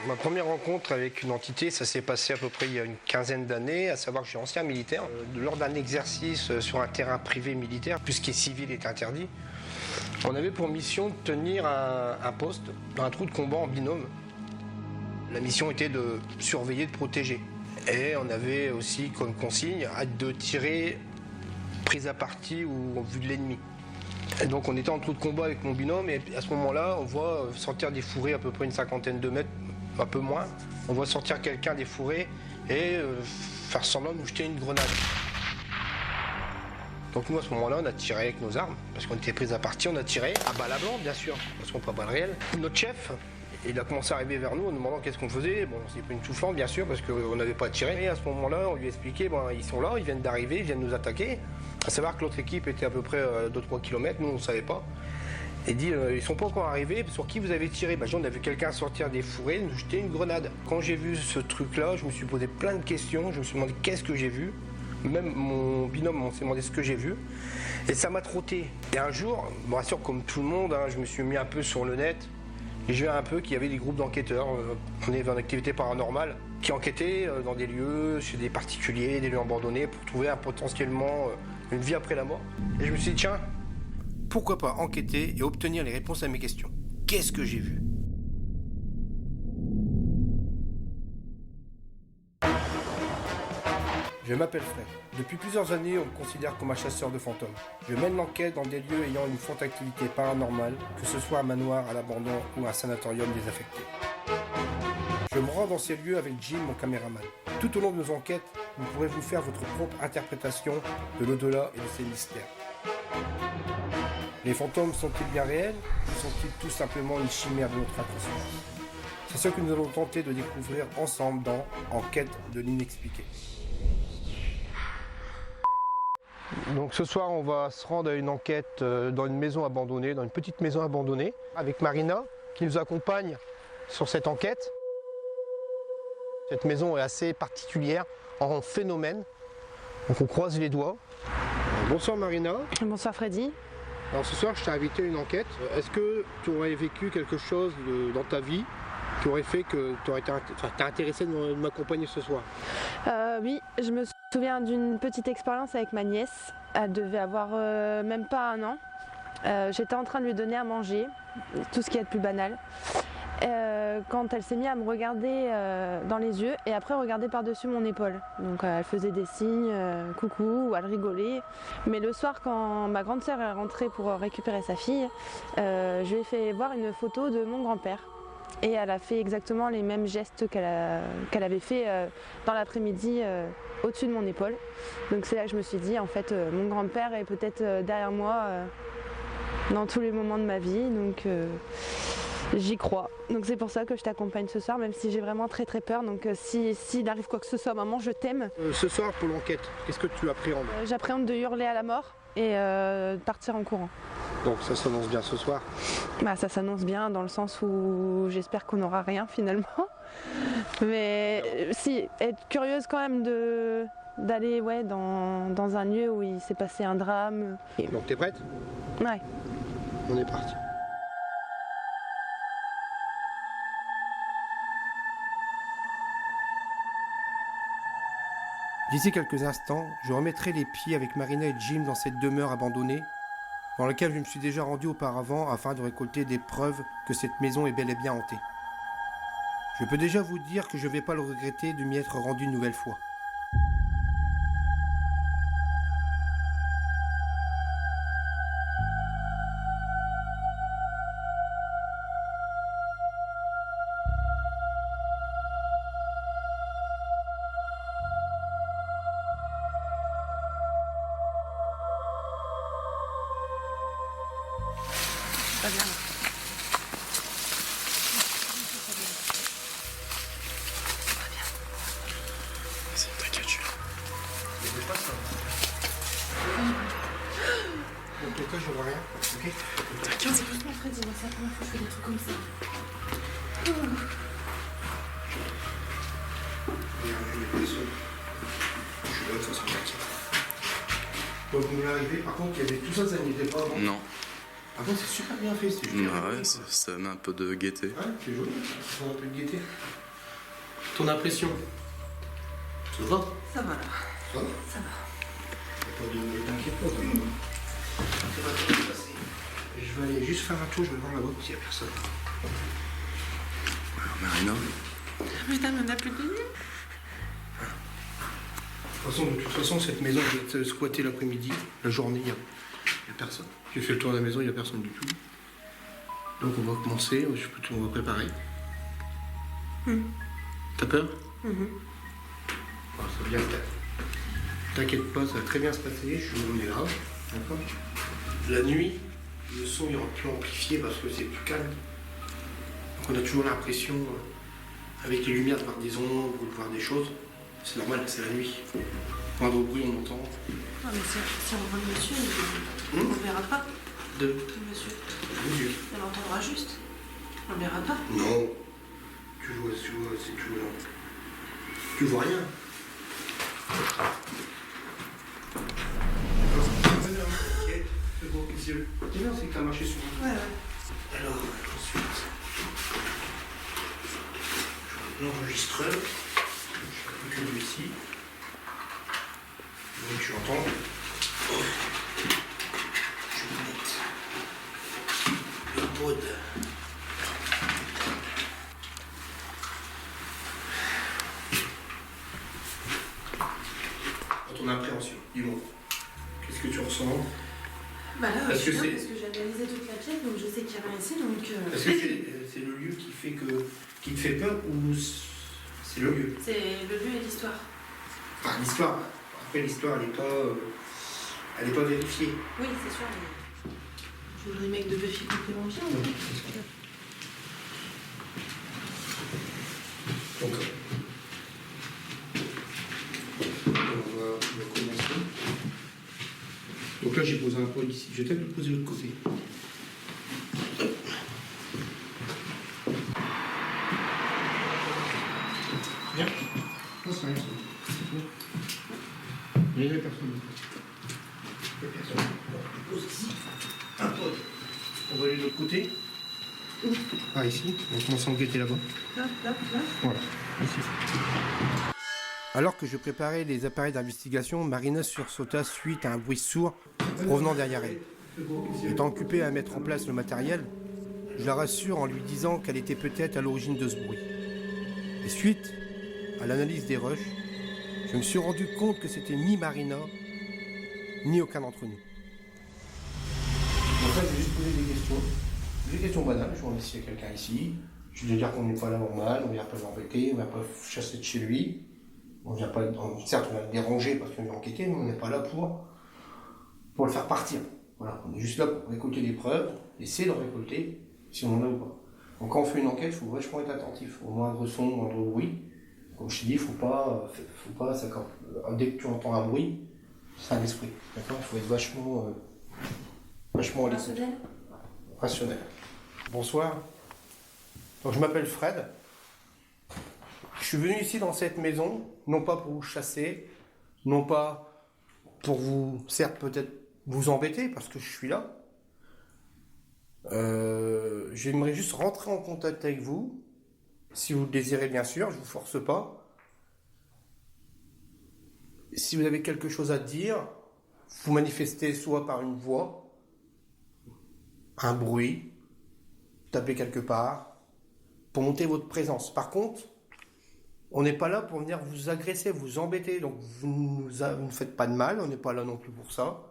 Ma première rencontre avec une entité, ça s'est passé à peu près il y a une quinzaine d'années, à savoir que je suis ancien militaire. Lors d'un exercice sur un terrain privé militaire, tout ce qui est civil est interdit, on avait pour mission de tenir un poste dans un trou de combat en binôme. La mission était de surveiller, de protéger. Et on avait aussi comme consigne de tirer prise à partie ou en vue de l'ennemi. Et donc on était en trou de combat avec mon binôme et à ce moment-là, on voit sortir des fourrés à peu près une cinquantaine de mètres, un peu moins. On voit sortir quelqu'un des fourrés et faire semblant de nous jeter une grenade. Donc nous à ce moment-là, on a tiré avec nos armes, parce qu'on était pris à partie, on a tiré à balles à blanc bien sûr, parce qu'on pas à balles réelles. Notre chef, il a commencé à arriver vers nous en nous demandant qu'est-ce qu'on faisait. Bon, on s'est pris une soufflante bien sûr, parce qu'on n'avait pas tiré. Et à ce moment-là, on lui a expliqué, ils sont là, ils viennent d'arriver, ils viennent nous attaquer. À savoir que l'autre équipe était à peu près 2-3 km, nous on ne savait pas. Et dit, ils sont pas encore arrivés, sur qui vous avez tiré? On a vu quelqu'un sortir des fourrés, nous jeter une grenade. Quand j'ai vu ce truc-là, je me suis posé plein de questions, je me suis demandé qu'est-ce que j'ai vu. Même mon binôme s'est demandé ce que j'ai vu. Et ça m'a trotté. Et un jour, bien sûr comme tout le monde, je me suis mis un peu sur le net. Et j'ai vu un peu qu'il y avait des groupes d'enquêteurs, on est en activité paranormale, qui enquêtaient dans des lieux, chez des particuliers, des lieux abandonnés, pour trouver potentiellement une vie après la mort. Et je me suis dit, tiens, pourquoi pas enquêter et obtenir les réponses à mes questions? Qu'est-ce que j'ai vu? Je m'appelle Fred. Depuis plusieurs années, on me considère comme un chasseur de fantômes. Je mène l'enquête dans des lieux ayant une forte activité paranormale, que ce soit un manoir à l'abandon ou un sanatorium désaffecté. Je me rends dans ces lieux avec Jim, mon caméraman. Tout au long de nos enquêtes, vous pourrez vous faire votre propre interprétation de l'au-delà et de ses mystères. Les fantômes sont-ils bien réels ou sont-ils tout simplement une chimère de notre inconscient? C'est ce que nous allons tenter de découvrir ensemble dans Enquête de l'inexpliqué. Donc ce soir, on va se rendre à une enquête dans une maison abandonnée, dans une petite maison abandonnée, avec Marina qui nous accompagne sur cette enquête. Cette maison est assez particulière, en phénomène, donc on croise les doigts. Bonsoir Marina. Bonsoir Freddy. Alors ce soir, je t'ai invité à une enquête. Est-ce que tu aurais vécu quelque chose dans ta vie qui aurait fait que tu t'es intéressé de m'accompagner ce soir? Oui, je me souviens d'une petite expérience avec ma nièce. Elle devait avoir même pas 1 an. J'étais en train de lui donner à manger, tout ce qui est de plus banal. Quand elle s'est mise à me regarder dans les yeux et après regarder par-dessus mon épaule. Donc elle faisait des signes, coucou, ou elle rigolait. Mais le soir, quand ma grande sœur est rentrée pour récupérer sa fille, je lui ai fait voir une photo de mon grand-père. Et elle a fait exactement les mêmes gestes qu'elle avait fait dans l'après-midi au-dessus de mon épaule. Donc c'est là que je me suis dit, en fait, mon grand-père est peut-être derrière moi dans tous les moments de ma vie. Donc j'y crois. Donc c'est pour ça que je t'accompagne ce soir, même si j'ai vraiment très très peur. Donc s'il arrive quoi que ce soit, maman, je t'aime. Ce soir pour l'enquête, qu'est-ce que tu appréhendes? J'appréhende de hurler à la mort et de partir en courant. Donc ça s'annonce bien ce soir? Ça s'annonce bien dans le sens où j'espère qu'on n'aura rien finalement. Mais si, être curieuse quand même d'aller dans un lieu où il s'est passé un drame. Donc t'es prête? Ouais. On est parti. D'ici quelques instants, je remettrai les pieds avec Marina et Jim dans cette demeure abandonnée, dans laquelle je me suis déjà rendu auparavant afin de récolter des preuves que cette maison est bel et bien hantée. Je peux déjà vous dire que je ne vais pas le regretter de m'y être rendu une nouvelle fois. Pas bien. C'est t'inquiète, je suis là. Donc toi je vois rien, ok? T'inquiète, c'est Doucement Freddy, c'est la première fois que je fais des trucs comme ça. Il y a personne. Je suis là de toute façon, t'inquiète. Donc vous m'avez arrivé, par contre il y avait tout ça, ça n'était pas avant? Non. Par contre, c'est super bien fait, c'est super Ah bien ouais, fait, ça met un peu de gaieté. quoi. Ouais, c'est joli, ça fait un peu de gaieté. Ton impression? Ça va? Ça va là. Ça va? Ça va. T'inquiète pas, ça va tout bien passer. Je vais aller juste faire un tour, je vais voir là-bas s'il n'y a personne. Alors, Marina, Putain, mais on n'a plus de lumière. De toute façon, cette maison va être squattée l'après-midi. La journée, il n'y a personne. J'ai fait le tour de la maison, il n'y a personne du tout. Donc on va commencer, on va préparer. T'as peur? Ça va bien se passer. T'inquiète pas, ça va très bien se passer, on est là. D'accord. La nuit, le son il est plus amplifié parce que c'est plus calme. Donc on a toujours l'impression, avec les lumières, de voir des ombres ou de voir des choses. C'est normal, c'est la nuit. Moindre bruit, on entend. Non, mais si on voit le monsieur, on ne verra pas. De Le monsieur. Dieu. On l'entendra juste. On ne verra pas. Non. Tu vois, c'est tout. Tu vois rien. C'est bon, qu'est-ce que c'est bien, c'est que t'as marché sur moi. Ouais, ouais. Alors, ensuite, l'enregistreur. Je suis que lui ici. Donc tu entends. Je vais mettre le pod. À ton appréhension, dis-moi. Qu'est-ce que tu ressens? Bah là, Parce je suis que bien c'est- parce que j'ai analysé toute la pièce, donc je sais qu'il y a rien ici, donc... Est-ce que c'est le lieu qui te fait peur ou c'est le lieu? C'est le lieu et l'histoire. Enfin, l'histoire. Après, l'histoire, elle n'est pas vérifiée. Oui, c'est sûr, mais... Je veux le remake de Buffy contre les vampires, Ouais, oui. c'est ça. Donc, on va commencer. Donc là, j'ai posé un pod ici. Je vais peut-être le poser de l'autre côté. Bien. Non, c'est rien, ça. Il y a personne. Il y a personne. Bon, je pose ici un pod. On va aller de l'autre côté. Ah, ici. On commence à enquêter là-bas. Là, là, là. Voilà, ici. Alors que je préparais les appareils d'investigation, Marina sursauta suite à un bruit sourd provenant derrière elle. Étant occupée à mettre en place le matériel, je la rassure en lui disant qu'elle était peut-être à l'origine de ce bruit. Et suite à l'analyse des rushs, je me suis rendu compte que c'était ni Marina, ni aucun d'entre nous. Donc là, je vais juste poser des questions. Des questions banales. Je vais demander s'il y a quelqu'un ici. Je vais dire qu'on n'est pas là normal, on ne vient pas l'embêter, on ne vient pas chasser de chez lui. On vient pas, certes, on va le déranger parce qu'on vient enquêter, mais on n'est pas là pour le faire partir. Voilà, on est juste là pour récolter des preuves, essayer de récolter si on en a ou pas. Donc quand on fait une enquête, il faut vachement être attentif au moindre son, au moindre bruit. Comme je te dis, dès que tu entends un bruit, c'est un esprit. D'accord, il faut être vachement à l'écoute. Rationnel. Rationnel. Bonsoir. Donc je m'appelle Fred. Je suis venu ici dans cette maison, non pas pour vous chasser, non pas pour vous, certes peut-être vous embêter, parce que je suis là. J'aimerais juste rentrer en contact avec vous, si vous le désirez bien sûr, je ne vous force pas. Si vous avez quelque chose à dire, vous manifestez soit par une voix, un bruit, tapez quelque part, pour monter votre présence. Par contre, on n'est pas là pour venir vous agresser, vous embêter, donc vous ne faites pas de mal, on n'est pas là non plus pour ça.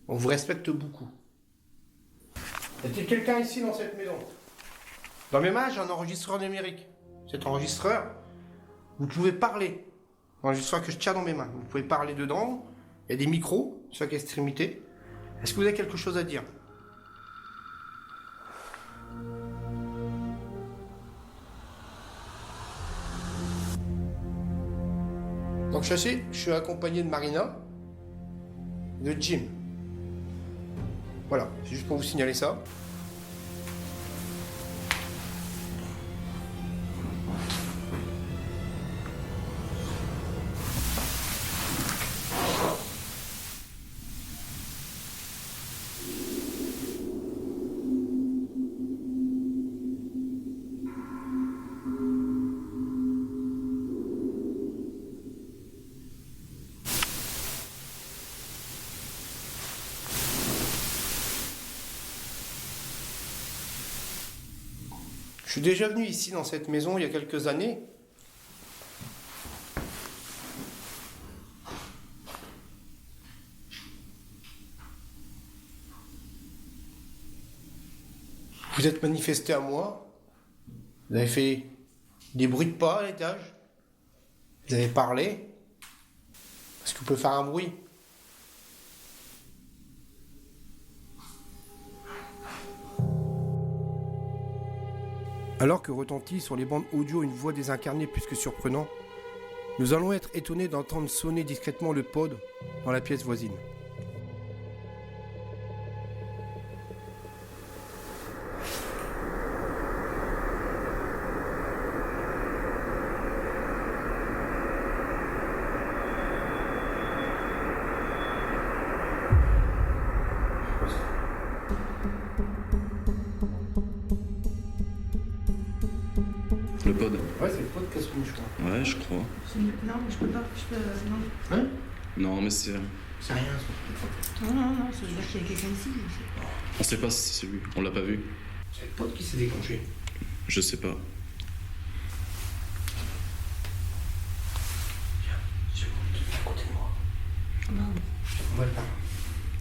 On vous respecte beaucoup. Y a-t-il quelqu'un ici dans cette maison? Dans mes mains, j'ai un enregistreur numérique. Cet enregistreur, vous pouvez parler. L'enregistreur que je tiens dans mes mains, vous pouvez parler dedans. Il y a des micros sur chaque extrémité. Est-ce que vous avez quelque chose à dire? Donc je suis accompagné de Marina, de Jim. Voilà, c'est juste pour vous signaler ça. suis déjà venu ici dans cette maison il y a quelques années. Vous êtes manifesté à moi. Vous avez fait des bruits de pas à l'étage. Vous avez parlé. Est-ce que vous pouvez faire un bruit? Alors que retentit sur les bandes audio une voix désincarnée plus que surprenante, nous allons être étonnés d'entendre sonner discrètement le pod dans la pièce voisine. Le pod. Ouais, c'est le pod qui a sonné, je crois. Ouais, je crois. Non, mais je peux pas. Non. Hein? Non, mais c'est. C'est rien, ça. Non, ça veut dire qu'il y a quelqu'un ici. On sait pas si c'est lui. On l'a pas vu. C'est le pod qui s'est déclenché. Je sais pas. Je monte à côté de moi. Non. Voilà.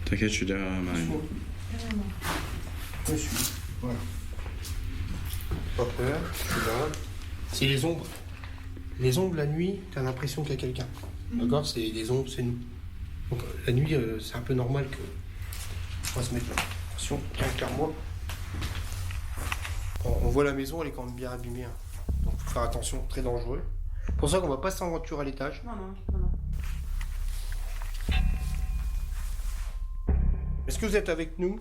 T'inquiète, je suis derrière Marine. Je suis. Voilà. Pas peur, je suis là. C'est les ombres. Les ombres, la nuit, t'as l'impression qu'il y a quelqu'un. D'accord? C'est les ombres, c'est nous. Donc la nuit, c'est un peu normal que. On va se mettre là. Attention, éclaire-moi. On voit la maison, elle est quand même bien abîmée. Hein. Donc faut faire attention, très dangereux. C'est pour ça qu'on va pas s'aventurer à l'étage. Non. Est-ce que vous êtes avec nous?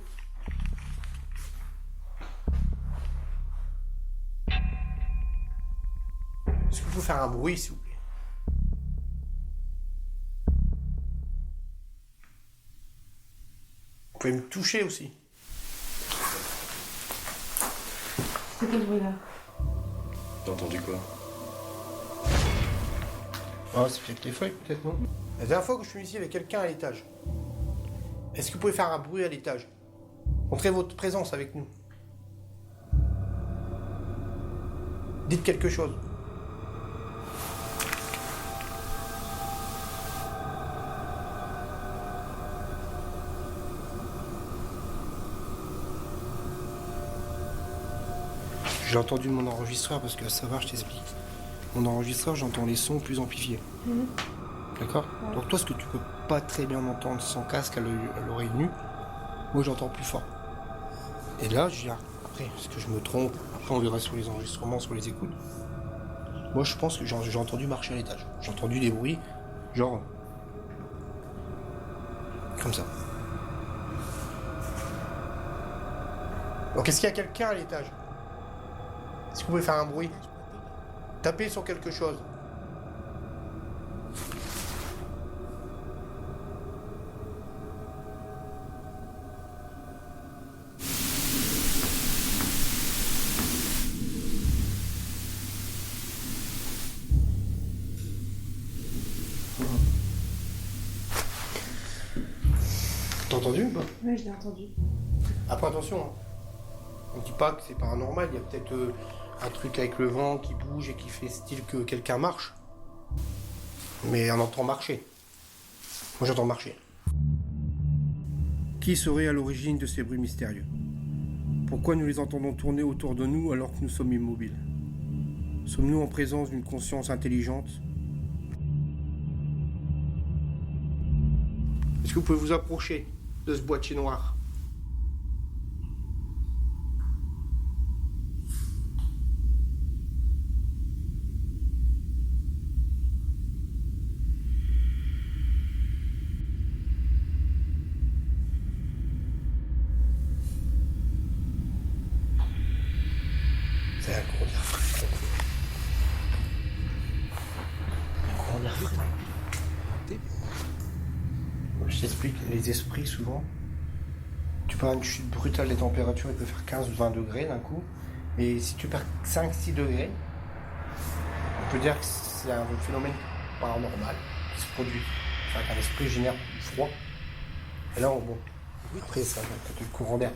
Est-ce que vous pouvez faire un bruit, s'il vous plaît? Vous pouvez me toucher aussi. C'est quel bruit là? T'as entendu quoi? Ah, c'est peut-être les feuilles, peut-être, non? La dernière fois que je suis ici avec quelqu'un à l'étage, est-ce que vous pouvez faire un bruit à l'étage? Montrez votre présence avec nous. Dites quelque chose. J'ai entendu mon enregistreur parce que ça va, je t'explique. Mon enregistreur, j'entends les sons plus amplifiés. D'accord? Ouais. Donc toi, ce que tu peux pas très bien entendre sans casque à l'oreille nue, moi j'entends plus fort. Et là, je dis, après, est-ce que je me trompe? Après, on verra sur les enregistrements, sur les écoutes. Moi, je pense que j'ai entendu marcher à l'étage. J'ai entendu des bruits, genre... comme ça. Donc, est-ce qu'il y a quelqu'un à l'étage? Est-ce que vous pouvez faire un bruit? Tapez sur quelque chose. T'as entendu ou pas? Oui, je l'ai entendu. Après, attention, hein. On dit pas que c'est paranormal, il y a peut-être un truc avec le vent qui bouge et qui fait style que quelqu'un marche. Mais on entend marcher. Moi j'entends marcher. Qui serait à l'origine de ces bruits mystérieux? Pourquoi nous les entendons tourner autour de nous alors que nous sommes immobiles? Sommes-nous en présence d'une conscience intelligente? Est-ce que vous pouvez vous approcher de ce boîtier noir? C'est un gros air frais. Un gros air frais. Je t'explique, les esprits souvent, tu peux avoir une chute brutale des températures, il peut faire 15 ou 20 degrés d'un coup, mais si tu perds 5-6 degrés, on peut dire que c'est un phénomène paranormal qui se produit. C'est-à-dire qu'un esprit génère du froid. Et là, bon, après, ça va être le courant d'air.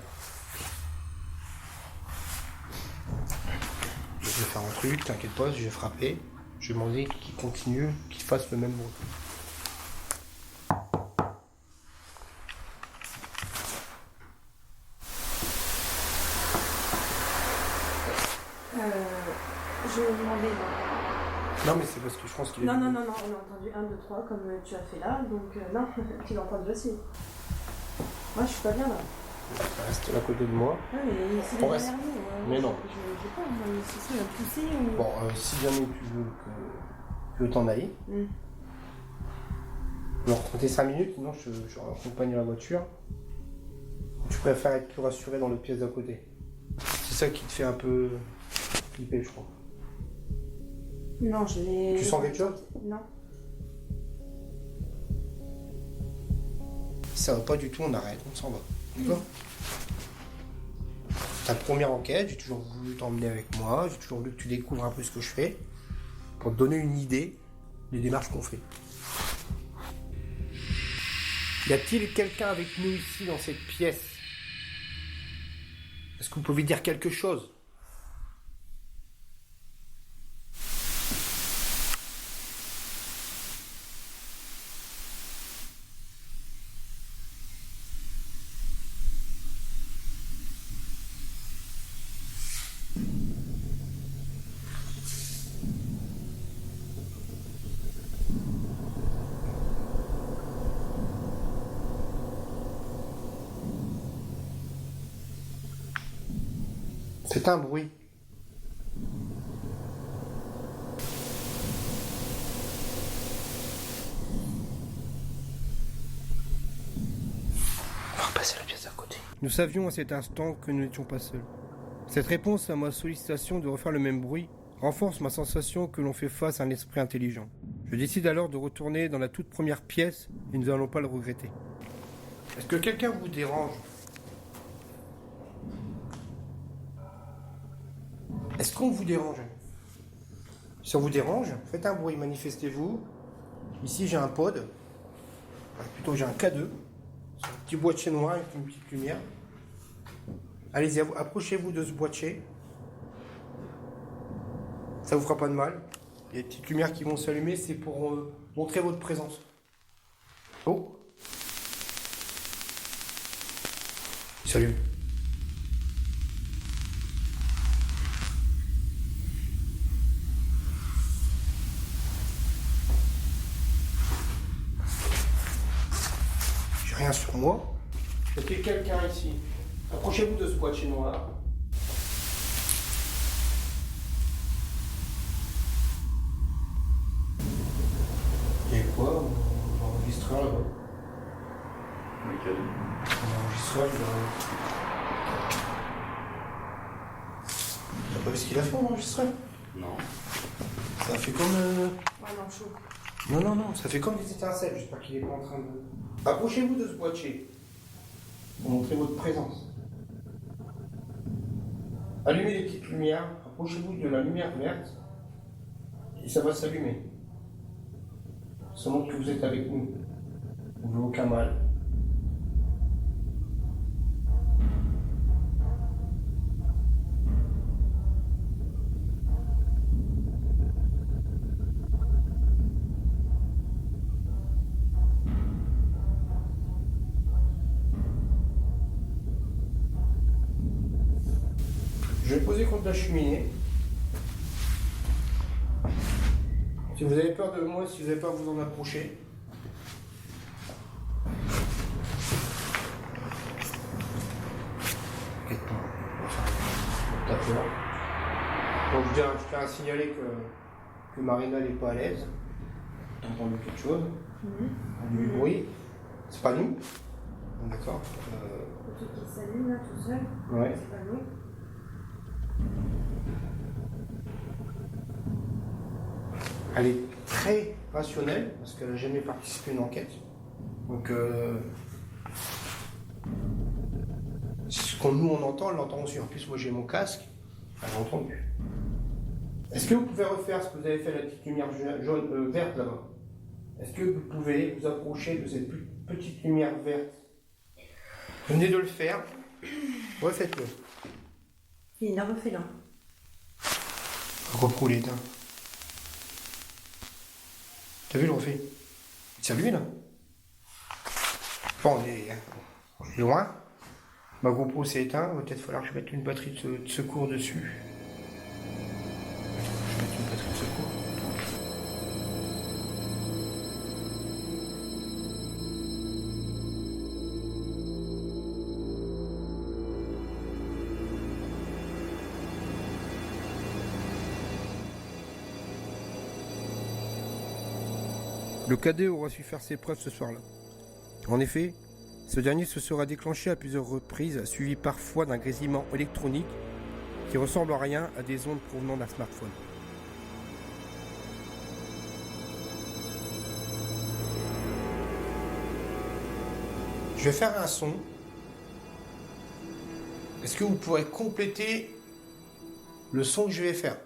Je vais faire un truc, t'inquiète pas, je vais frapper. Je vais demander qu'il continue, qu'il fasse le même bruit. Je vais demander. Non, mais c'est parce que je pense qu'il est... Non, on a entendu 1, 2, 3 comme tu as fait là, donc non, tu l'as entendu aussi. Moi, je suis pas bien là. Reste à côté de moi. Ouais, mais c'est On des reste. énergies, Mais non. Je sais pas, moi, c'est ça, il a poussé ou... Bon, si jamais tu veux t'en aller, on va compter 5 minutes, sinon je raccompagne la voiture. Tu préfères être plus rassuré dans l'autre pièce d'à côté. C'est ça qui te fait un peu flipper, je crois. Non, je vais... Tu sens quelque chose? Non. Si ça va pas du tout, on arrête, on s'en va. D'accord? Ta première enquête, j'ai toujours voulu t'emmener avec moi, j'ai toujours voulu que tu découvres un peu ce que je fais, pour te donner une idée des démarches qu'on fait. Y a-t-il quelqu'un avec nous ici dans cette pièce? Est-ce que vous pouvez dire quelque chose? C'est un bruit. On va repasser la pièce à côté. Nous savions à cet instant que nous n'étions pas seuls. Cette réponse à ma sollicitation de refaire le même bruit renforce ma sensation que l'on fait face à un esprit intelligent. Je décide alors de retourner dans la toute première pièce et nous n'allons pas le regretter. Est-ce que quelqu'un vous dérange? Est-ce qu'on vous dérange? Si on vous dérange, faites un bruit, manifestez-vous. Ici j'ai un pod, plutôt j'ai un K2, c'est un petit boîtier noir avec une petite lumière. Allez-y, approchez-vous de ce boîtier. Ça vous fera pas de mal. Il y a des petites lumières qui vont s'allumer, c'est pour montrer votre présence. Oh! Salut. J'ai rien sur moi. Y a-t-il quelqu'un ici? Approchez-vous de ce boîtier noir. Il y a quoi? L'enregistreur là-bas. Lequel? L'enregistreur, T'as pas vu ce qu'il a fait, l'enregistreur? Non. Ça fait comme... Ah non, chaud. Non, ça fait comme des étincelles. J'espère qu'il est pas en train de... Approchez-vous de ce boîtier. Pour montrer votre présence. Allumez les petites lumières. Approchez-vous de la lumière verte. Et ça va s'allumer. Ça montre que vous êtes avec nous. Vous n'avez aucun mal. Je vais poser contre la cheminée. Si vous avez peur de moi, si vous avez peur de vous en approcher. D'accord. Donc je tiens à signaler que Marina n'est pas à l'aise. T'as entendu quelque chose? Du bruit. C'est pas nous. D'accord. Le truc qui s'allume là tout seul. Ouais. C'est pas nous. Elle est très rationnelle parce qu'elle n'a jamais participé à une enquête. Donc, ce qu'on nous on entend, elle l'entend aussi. En plus, moi j'ai mon casque, elle l'a entendu. Est-ce que vous pouvez refaire ce que vous avez fait à la petite lumière jaune, verte là-bas? Est-ce que vous pouvez vous approcher de cette petite lumière verte? Venez de le faire. Refaites-le. Il l'a refait là. Reprends l'étain. T'as vu le refait? C'est lui là. Bon, on est loin. Ma GoPro s'est éteinte, va peut-être falloir que je mette une batterie de secours dessus. Je vais mettre une batterie de secours. Le cadet aura su faire ses preuves ce soir-là. En effet, ce dernier se sera déclenché à plusieurs reprises, suivi parfois d'un grésillement électronique qui ressemble en rien à des ondes provenant d'un smartphone. Je vais faire un son. Est-ce que vous pourrez compléter le son que je vais faire?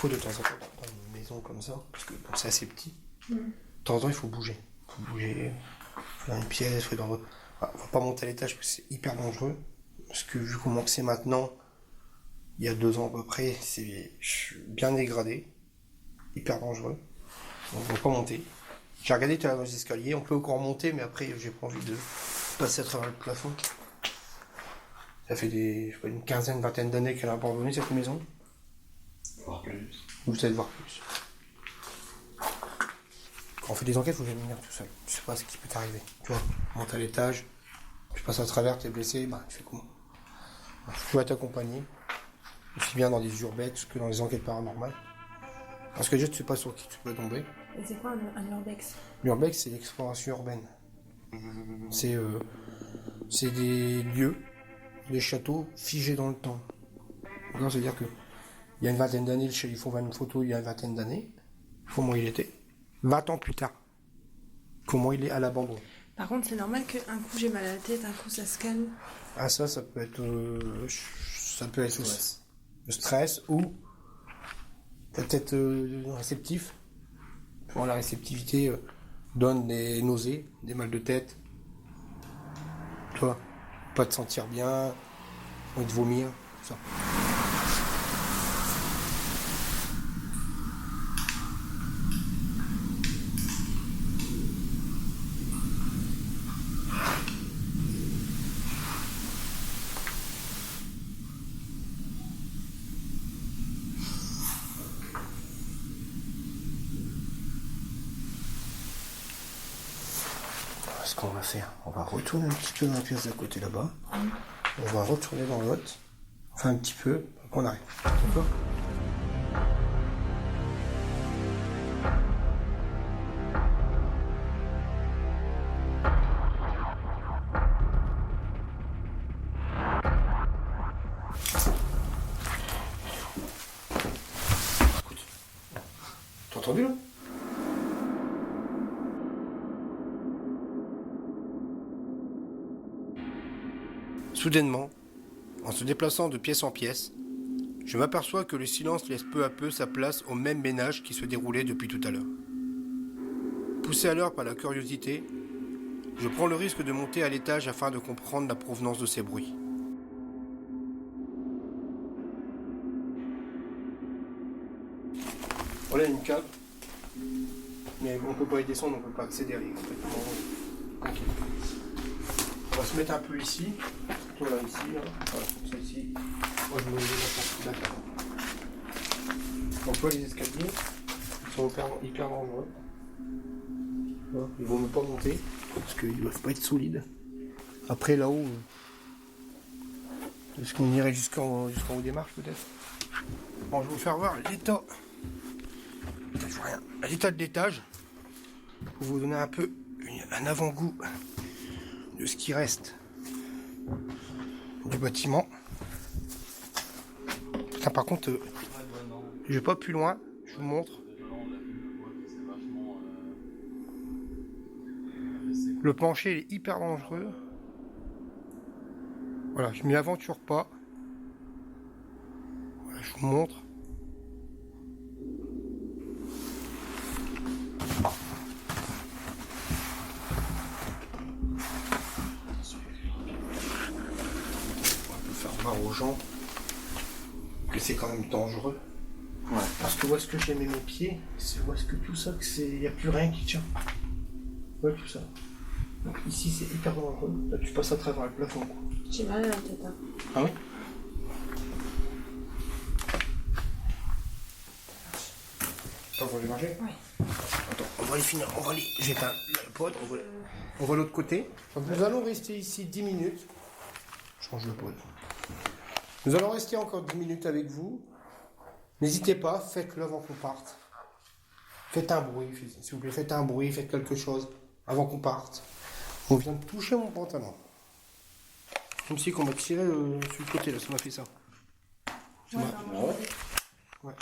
De temps en temps dans une maison comme ça, parce que c'est assez petit, de temps en temps il faut bouger. Il faut bouger, faut dans une pièce, faut dans... on va pas monter à l'étage parce que c'est hyper dangereux. Parce que vu comment c'est maintenant, il y a 2 ans à peu près, c'est bien dégradé, hyper dangereux. Donc on va pas monter. J'ai regardé tout à l'heure dans les escaliers, on peut encore monter, mais après j'ai pas envie de passer à travers le plafond. Ça fait une quinzaine, vingtaine d'années qu'elle a abandonné cette maison. Voir plus. Vous allez voir plus. Quand on fait des enquêtes, faut jamais venir tout seul. Je sais pas ce qui peut t'arriver. Tu vois, monte à l'étage, tu passes à travers, t'es blessé, bah tu fais comment? Je vais t'accompagner, aussi bien dans des urbex que dans les enquêtes paranormales. Parce que déjà tu sais pas sur qui tu peux tomber. Et c'est quoi un urbex? L'urbex, c'est l'exploration urbaine. C'est des lieux, des châteaux figés dans le temps. Donc, c'est-à-dire que il y a une vingtaine d'années, le shérif envoie une photo il y a une vingtaine d'années. Comment il était 20 ans plus tard. Comment il est à l'abandon. Par contre, c'est normal qu'un coup j'ai mal à la tête, un coup ça se calme. Ah ça peut être le stress ou peut-être réceptif. Bon, la réceptivité donne des nausées, des mal de tête. Tu vois, pas te sentir bien, envie de vomir, tout ça. Ce qu'on va faire, on va retourner un petit peu dans la pièce d'à côté là-bas. On va retourner dans l'autre. Enfin un petit peu, on arrive. D'accord ? Écoute, t'as entendu là ? Soudainement, en se déplaçant de pièce en pièce, je m'aperçois que le silence laisse peu à peu sa place au même ménage qui se déroulait depuis tout à l'heure. Poussé alors par la curiosité, je prends le risque de monter à l'étage afin de comprendre la provenance de ces bruits. Voilà une cave, mais on ne peut pas y descendre, on ne peut pas accéder à elle. Okay. On va se mettre un peu ici. Voilà, ici, hein. Voilà, comme ça ici. Moi je me mets la partie d'accord. Donc là les escaliers ils sont hyper dangereux. Voilà. Ils vont ne pas monter parce qu'ils ne doivent pas être solides. Après là-haut, est-ce qu'on irait jusqu'en haut des marches peut-être? Bon, je vais vous faire voir l'état. Je vois rien. L'état de l'étage. Pour vous donner un peu un avant-goût de ce qui reste du bâtiment. Putain, par contre, je vais pas plus loin, je vous montre. Le plancher il est hyper dangereux. Voilà, je m'y aventure pas. Voilà, je vous montre. On peut faire voir aux gens que c'est quand même dangereux. Ouais. Parce que où est-ce que j'ai mis mes pieds, c'est où est-ce que tout ça, il n'y a plus rien qui tient. Ouais, tout ça. Donc ici c'est hyper dangereux. Là tu passes à travers le plafond. Quoi. J'ai mal à la tête. Hein. Ah oui? Attends, on va les manger? Oui. Attends, on va les finir, on va les. J'éteins le pod, on va de l'autre côté. Donc nous allons rester ici 10 minutes. Je change le pod. Nous allons rester encore 10 minutes avec vous. N'hésitez pas, faites-le avant qu'on parte. Faites un bruit, s'il vous plaît, faites un bruit, faites quelque chose avant qu'on parte. On vient de toucher mon pantalon. Comme si qu'on m'a tiré sur le côté là, ça m'a fait ça. Ouais. Ouais.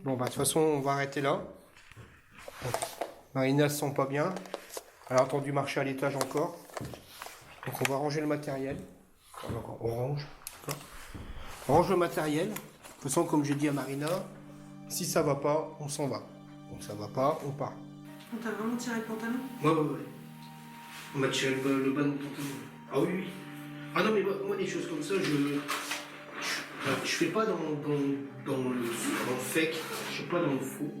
Bon bah de toute façon on va arrêter là. Bon. Marina se sent pas bien. Elle a entendu marcher à l'étage encore. Donc on va ranger le matériel. On range. On range le matériel. De toute façon comme j'ai dit à Marina, si ça va pas, on s'en va. Donc ça va pas, on part. On t'a vraiment tiré le pantalon? Ouais. On m'a tiré le bas de mon pantalon. Ah oui. Ah non mais moi des choses comme ça, je fais pas dans le fake, je fais pas dans le faux.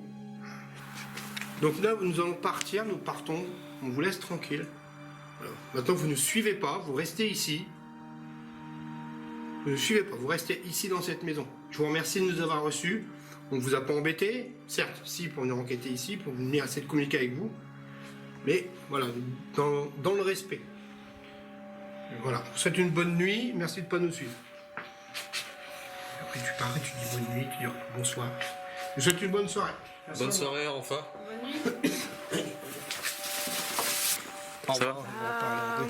Donc là, nous allons partir, nous partons, on vous laisse tranquille. Voilà. Maintenant, vous ne suivez pas, vous restez ici. Vous ne suivez pas, vous restez ici dans cette maison. Je vous remercie de nous avoir reçus. On ne vous a pas embêté, certes, si, pour nous enquêter ici, pour venir essayer de communiquer avec vous. Mais voilà, dans le respect. Voilà, je vous souhaite une bonne nuit, merci de ne pas nous suivre. Après tu parles, tu dis bonne nuit, tu dis bonsoir. Je vous souhaite une bonne soirée. Merci. Bonne soirée, enfin. Bonne nuit. Ça va?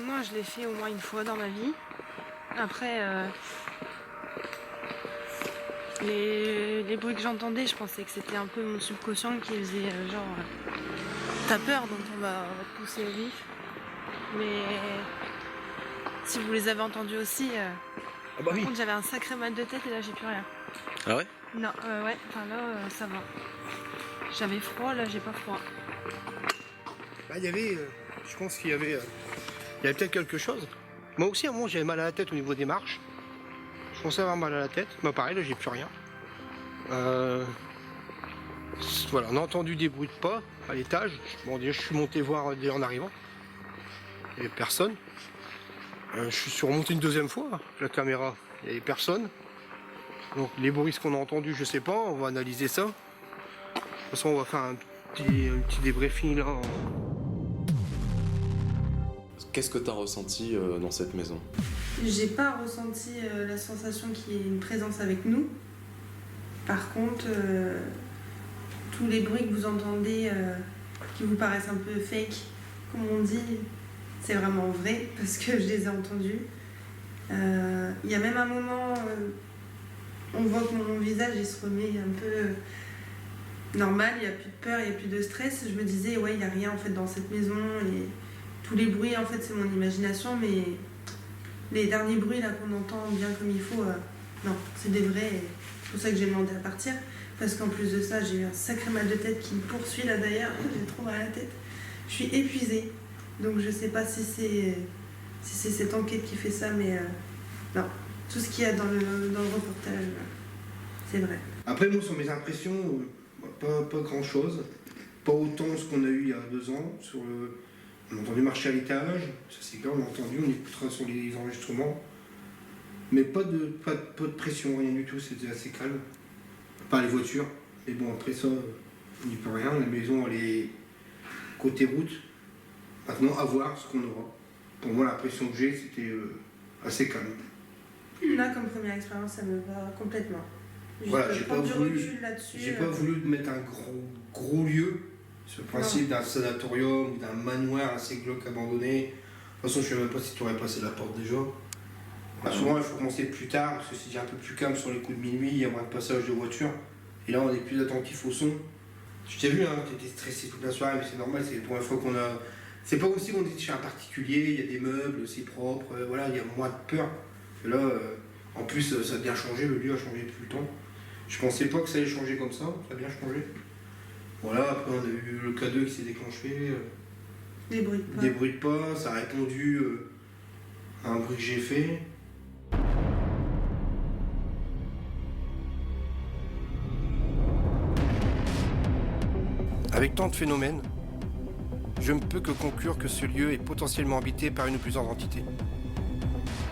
Moi, je l'ai fait au moins une fois dans ma vie. Après, les bruits que j'entendais, je pensais que c'était un peu mon subconscient qui faisait t'as peur, donc on va te pousser au vif. Mais si vous les avez entendus aussi, par contre, j'avais un sacré mal de tête et là, j'ai plus rien. Ah ouais? Non, ouais, enfin là, ça va. J'avais froid, là, j'ai pas froid. Bah, il y avait, je pense qu'il y avait peut-être quelque chose. Moi aussi, à un moment, j'avais mal à la tête au niveau des marches. Je pensais avoir mal à la tête. Bah, pareil, là, j'ai plus rien. Voilà, on a entendu des bruits de pas à l'étage. Bon, déjà, je suis monté voir dès en arrivant. Il n'y avait personne. Je suis surmonté une deuxième fois. La caméra, il n'y avait personne. Donc, les bruits qu'on a entendus, je sais pas. On va analyser ça. De toute façon, on va faire un petit débriefing là. Qu'est-ce que tu as ressenti dans cette maison? J'ai pas ressenti la sensation qu'il y ait une présence avec nous. Par contre, tous les bruits que vous entendez, qui vous paraissent un peu fake, comme on dit, c'est vraiment vrai parce que je les ai entendus. Il y a même un moment, on voit que mon visage il se remet un peu normal, il n'y a plus de peur, il n'y a plus de stress. Je me disais, ouais, il n'y a rien en fait dans cette maison et tous les bruits, en fait, c'est mon imagination, mais les derniers bruits là qu'on entend bien comme il faut, non, c'est des vrais. C'est pour ça que j'ai demandé à partir, parce qu'en plus de ça, j'ai eu un sacré mal de tête qui me poursuit là d'ailleurs. J'ai trop mal à la tête. Je suis épuisée, donc je sais pas si c'est cette enquête qui fait ça, mais non, tout ce qu'il y a dans le reportage, c'est vrai. Après, moi, sur mes impressions, pas grand chose. Pas autant ce qu'on a eu il y a 2 ans. On a entendu marcher à l'étage, ça c'est clair, on a entendu, on écoutera sur les enregistrements. Mais pas de pression, rien du tout, c'était assez calme. Pas les voitures, mais bon, après ça, on n'y peut rien. La maison, elle est côté route. Maintenant, à voir ce qu'on aura. Pour moi, l'impression que j'ai, c'était assez calme. Là, comme première expérience, ça me va complètement. Voilà, j'ai pas voulu là-dessus. mettre un gros lieu sur le principe d'un sanatorium ou d'un manoir assez glauque abandonné. De toute façon, je ne sais même pas si tu aurais passé la porte déjà. Souvent, il faut commencer plus tard parce que c'est un peu plus calme sur les coups de minuit, il y a moins de passage de voiture. Et là, on est plus attentif au son. Je t'ai vu, hein, tu étais stressé toute la soirée, mais c'est normal, c'est la première fois qu'on a C'est pas aussi qu'on dit chez un particulier, il y a des meubles, c'est propre, voilà, il y a moins de peur. Et là, en plus, ça a bien changé, le lieu a changé depuis le temps. Je pensais pas que ça allait changer comme ça a bien changé. Voilà, après on a eu le K2 qui s'est déclenché. Des bruits de pas. Des bruits de pas, ça a répondu à un bruit que j'ai fait. Avec tant de phénomènes, je ne peux que conclure que ce lieu est potentiellement habité par une ou plusieurs entités.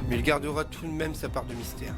Mais il gardera tout de même sa part de mystère.